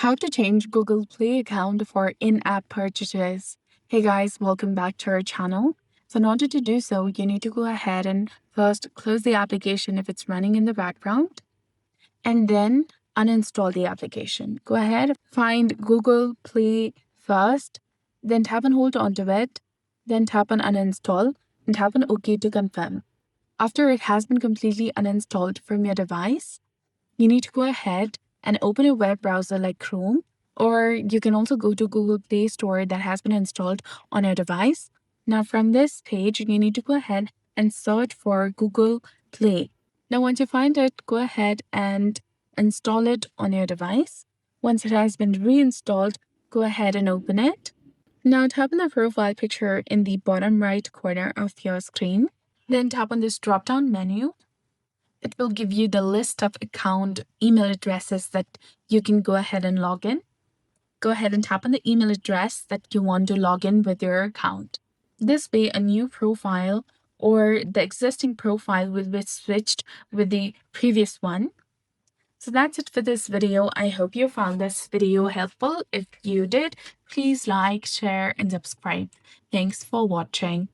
How to change Google Play account for in-app purchases. Hey guys, welcome back to our channel. So in order to do so, you need to go ahead and first close the application if it's running in the background, and then uninstall the application. Go ahead, find Google Play first, then tap and hold onto it, then tap on uninstall and tap on OK to confirm. After it has been completely uninstalled from your device, you need to go ahead and open a web browser like Chrome, or you can also go to Google Play Store that has been installed on your device. Now from this page, you need to go ahead and search for Google Play. Now once you find it, go ahead and install it on your device. Once it has been reinstalled, go ahead and open it. Now tap on the profile picture in the bottom right corner of your screen. Then tap on this drop-down menu. It will give you the list of account email addresses that you can go ahead and log in. Go ahead and tap on the email address that you want to log in with your account. This way, a new profile or the existing profile will be switched with the previous one. So that's it for this video. I hope you found this video helpful. If you did, please like, share, and subscribe. Thanks for watching.